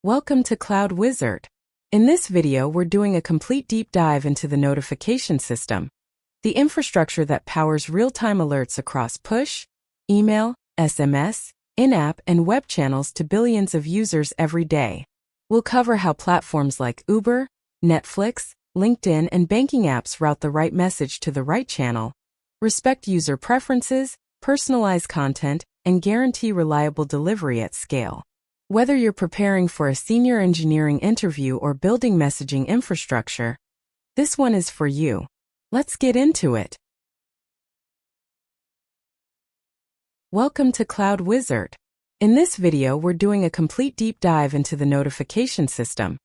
Welcome to Cloud Wizard. In this video, we're doing a complete deep dive into the notification system, the infrastructure that powers real-time alerts across push, email, SMS, in-app, and web channels to billions of users every day. We'll cover how platforms like Uber, Netflix, LinkedIn, and banking apps route the right message to the right channel, respect user preferences, personalize content, and guarantee reliable delivery at scale. Whether you're preparing for a senior engineering interview or building messaging infrastructure, this one is for you. Let's get into it. Welcome to Cloud Wizard. In this video, we're doing a complete deep dive into the notification system,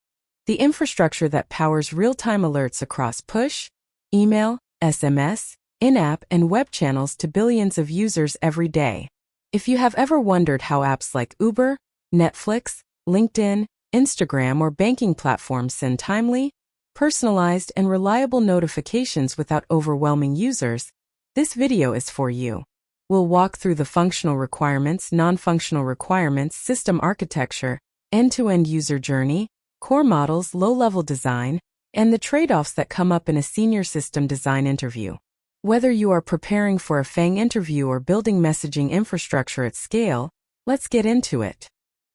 the infrastructure that powers real-time alerts across push, email, SMS, in-app, and web channels to billions of users every day. If you have ever wondered how apps like Uber, Netflix, LinkedIn, Instagram, or banking platforms send timely, personalized, and reliable notifications without overwhelming users, this video is for you. We'll walk through the functional requirements, non-functional requirements, system architecture, end-to-end user journey, core models, low-level design, and the trade-offs that come up in a senior system design interview. Whether you are preparing for a FAANG interview or building messaging infrastructure at scale, let's get into it.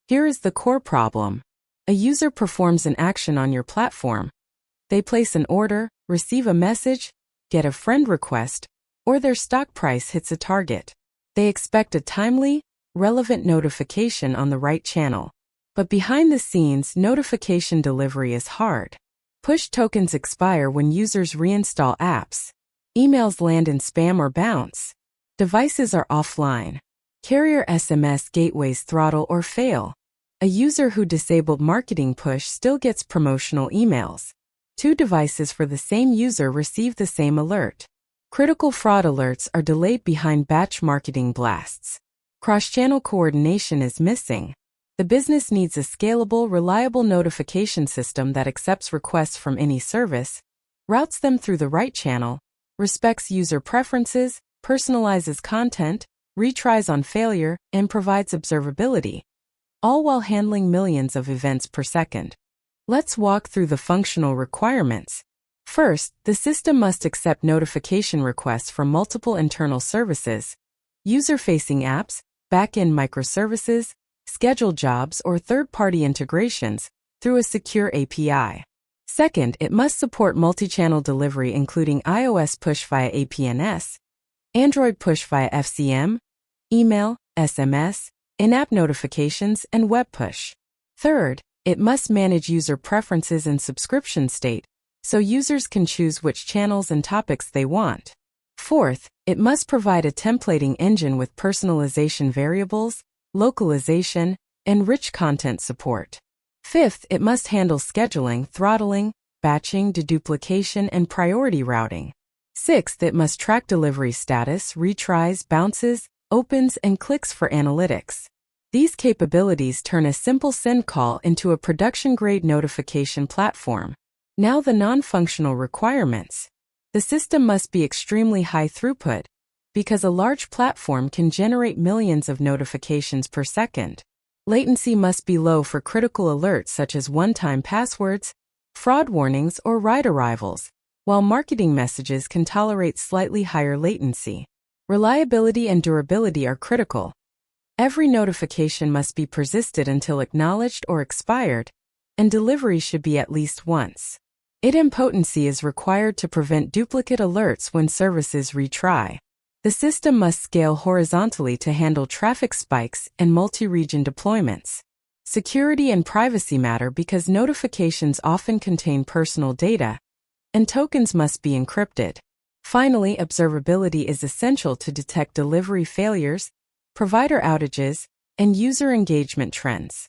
Here is the core problem. A user performs an action on your platform. They place an order, receive a message, get a friend request, or their stock price hits a target. They expect a timely, relevant notification on the right channel. But behind the scenes, notification delivery is hard. Push tokens expire when users reinstall apps. Emails land in spam or bounce. Devices are offline. Carrier SMS gateways throttle or fail. A user who disabled marketing push still gets promotional emails. Two devices for the same user receive the same alert. Critical fraud alerts are delayed behind batch marketing blasts. Cross-channel coordination is missing. The business needs a scalable, reliable notification system that accepts requests from any service, routes them through the right channel, respects user preferences, personalizes content, retries on failure, and provides observability, all while handling millions of events per second. Let's walk through the functional requirements. First, the system must accept notification requests from multiple internal services, user-facing apps, back-end microservices, scheduled jobs, or third-party integrations through a secure API. Second, it must support multi-channel delivery including iOS push via APNS, Android push via FCM, email, SMS, in-app notifications, and web push. Third, it must manage user preferences and subscription state, so users can choose which channels and topics they want. Fourth, it must provide a templating engine with personalization variables, localization, and rich content support. Fifth, it must handle scheduling, throttling, batching, deduplication, and priority routing. Sixth, it must track delivery status, retries, bounces, opens, and clicks for analytics. These capabilities turn a simple send call into a production-grade notification platform. Now the non-functional requirements. The system must be extremely high throughput, because a large platform can generate millions of notifications per second. Latency must be low for critical alerts such as one-time passwords, fraud warnings, or ride arrivals, while marketing messages can tolerate slightly higher latency. Reliability and durability are critical. Every notification must be persisted until acknowledged or expired, and delivery should be at least once. Idempotency is required to prevent duplicate alerts when services retry. The system must scale horizontally to handle traffic spikes and multi-region deployments. Security and privacy matter because notifications often contain personal data, and tokens must be encrypted. Finally, observability is essential to detect delivery failures, provider outages, and user engagement trends.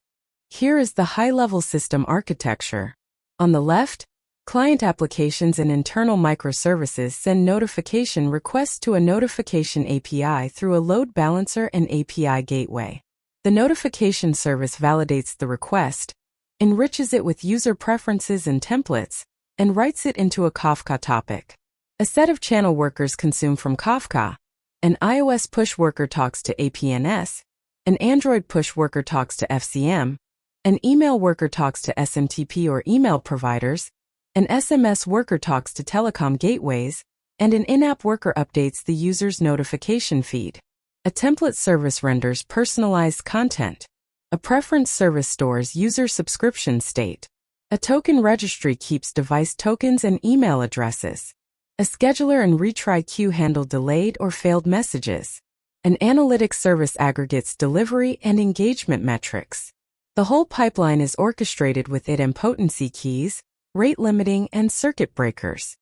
Here is the high-level system architecture. On the left, client applications and internal microservices send notification requests to a notification API through a load balancer and API gateway. The notification service validates the request, enriches it with user preferences and templates, and writes it into a Kafka topic. A set of channel workers consume from Kafka. An iOS push worker talks to APNS, an Android push worker talks to FCM, An email worker talks to SMTP or email providers, an SMS worker talks to telecom gateways, and an in-app worker updates the user's notification feed. A template service renders personalized content. A preference service stores user subscription state. A token registry keeps device tokens and email addresses. A scheduler and retry queue handle delayed or failed messages. An analytics service aggregates delivery and engagement metrics. The whole pipeline is orchestrated with idempotency keys, rate limiting, and circuit breakers.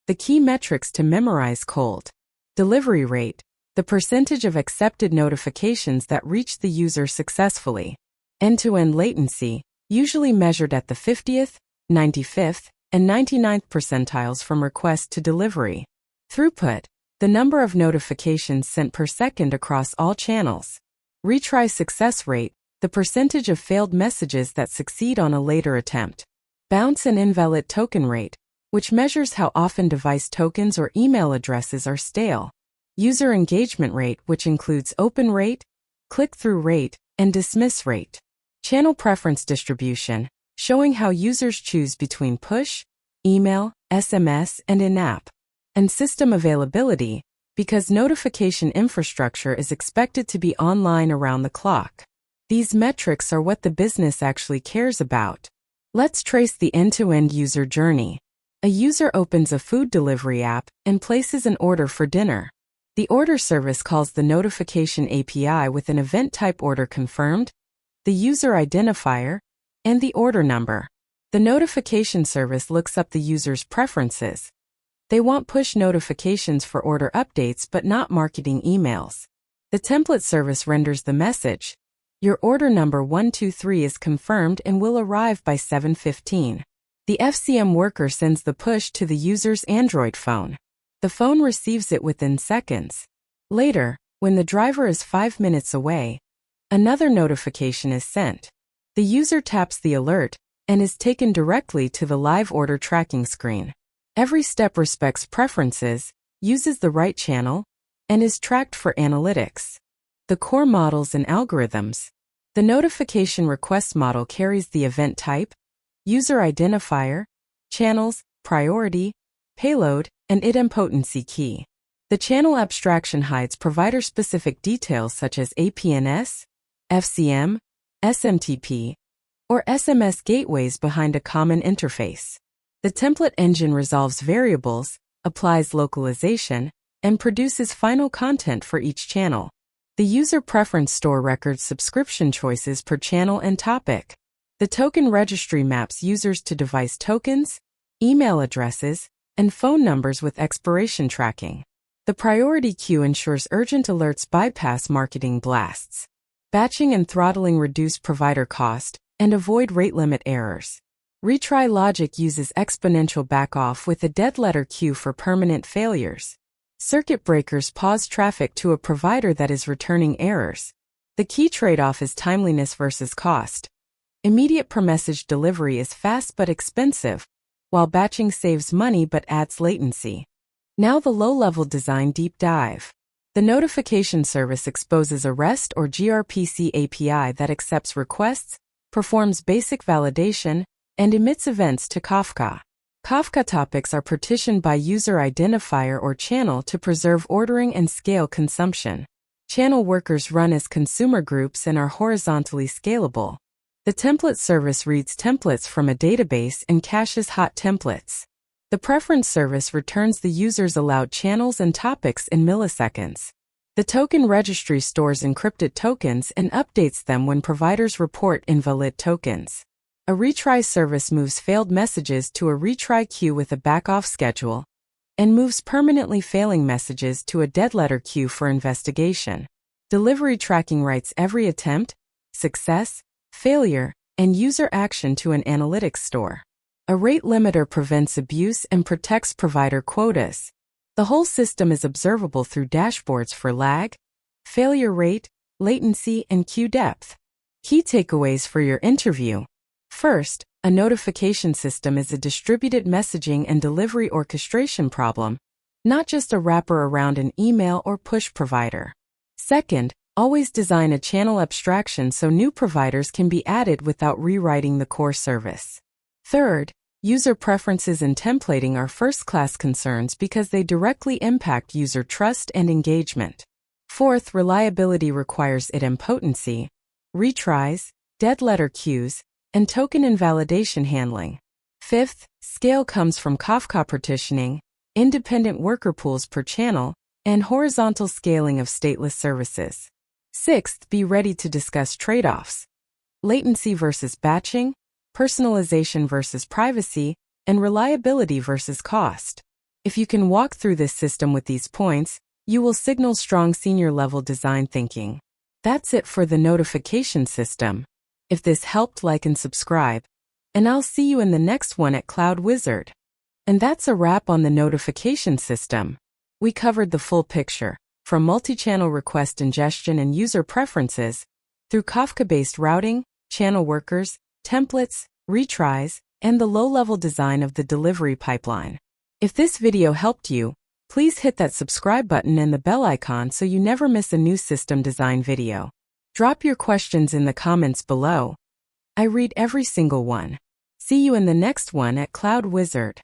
The key metrics to memorize: cold delivery rate, the percentage of accepted notifications that reach the user successfully. End-to-end latency, usually measured at the 50th, 95th, and 99th percentiles from request to delivery. Throughput, the number of notifications sent per second across all channels. Retry success rate, the percentage of failed messages that succeed on a later attempt. Bounce and invalid token rate, which measures how often device tokens or email addresses are stale. User engagement rate, which includes open rate, click-through rate, and dismiss rate. Channel preference distribution, showing how users choose between push, email, SMS, and in-app. And system availability, because notification infrastructure is expected to be online around the clock. These metrics are what the business actually cares about. Let's trace the end-to-end user journey. A user opens a food delivery app and places an order for dinner. The order service calls the notification API with an event type order confirmed, the user identifier, and the order number. The notification service looks up the user's preferences. They want push notifications for order updates but not marketing emails. The template service renders the message: your order number 123 is confirmed and will arrive by 7:15. The FCM worker sends the push to the user's Android phone. The phone receives it within seconds. Later, when the driver is 5 minutes away, another notification is sent. The user taps the alert and is taken directly to the live order tracking screen. Every step respects preferences, uses the right channel, and is tracked for analytics. The core models and algorithms. The notification request model carries the event type, user identifier, channels, priority, payload, and idempotency key. The channel abstraction hides provider-specific details such as APNS, FCM, SMTP, or SMS gateways behind a common interface. The template engine resolves variables, applies localization, and produces final content for each channel. The user preference store records subscription choices per channel and topic. The token registry maps users to device tokens, email addresses, and phone numbers with expiration tracking. The priority queue ensures urgent alerts bypass marketing blasts. Batching and throttling reduce provider cost and avoid rate limit errors. Retry logic uses exponential backoff with a dead letter queue for permanent failures. Circuit breakers pause traffic to a provider that is returning errors. The key trade-off is timeliness versus cost. Immediate per-message delivery is fast but expensive, while batching saves money but adds latency. Now the low-level design deep dive. The notification service exposes a REST or gRPC API that accepts requests, performs basic validation, and emits events to Kafka. Kafka topics are partitioned by user identifier or channel to preserve ordering and scale consumption. Channel workers run as consumer groups and are horizontally scalable. The template service reads templates from a database and caches hot templates. The preference service returns the user's allowed channels and topics in milliseconds. The token registry stores encrypted tokens and updates them when providers report invalid tokens. A retry service moves failed messages to a retry queue with a backoff schedule, and moves permanently failing messages to a dead letter queue for investigation. Delivery tracking writes every attempt, success, failure, and user action to an analytics store. A rate limiter prevents abuse and protects provider quotas. The whole system is observable through dashboards for lag, failure rate, latency, and queue depth. Key takeaways for your interview. First, a notification system is a distributed messaging and delivery orchestration problem, not just a wrapper around an email or push provider. Second, Always design a channel abstraction so new providers can be added without rewriting the core service. Third, user preferences and templating are first-class concerns because they directly impact user trust and engagement. Fourth, reliability requires idempotency, retries, dead letter queues, and token invalidation handling. Fifth, scale comes from Kafka partitioning, independent worker pools per channel, and horizontal scaling of stateless services. Sixth, be ready to discuss trade-offs: latency versus batching, personalization versus privacy, and reliability versus cost. If you can walk through this system with these points, you will signal strong senior-level design thinking. That's it for the notification system. If this helped, like and subscribe, and I'll see you in the next one at Cloud Wizard. And that's a wrap on the notification system. We covered the full picture, from multi-channel request ingestion and user preferences, through Kafka-based routing, channel workers, templates, retries, and the low-level design of the delivery pipeline. If this video helped you, please hit that subscribe button and the bell icon so you never miss a new system design video. Drop your questions in the comments below. I read every single one. See you in the next one at Cloud Wizard.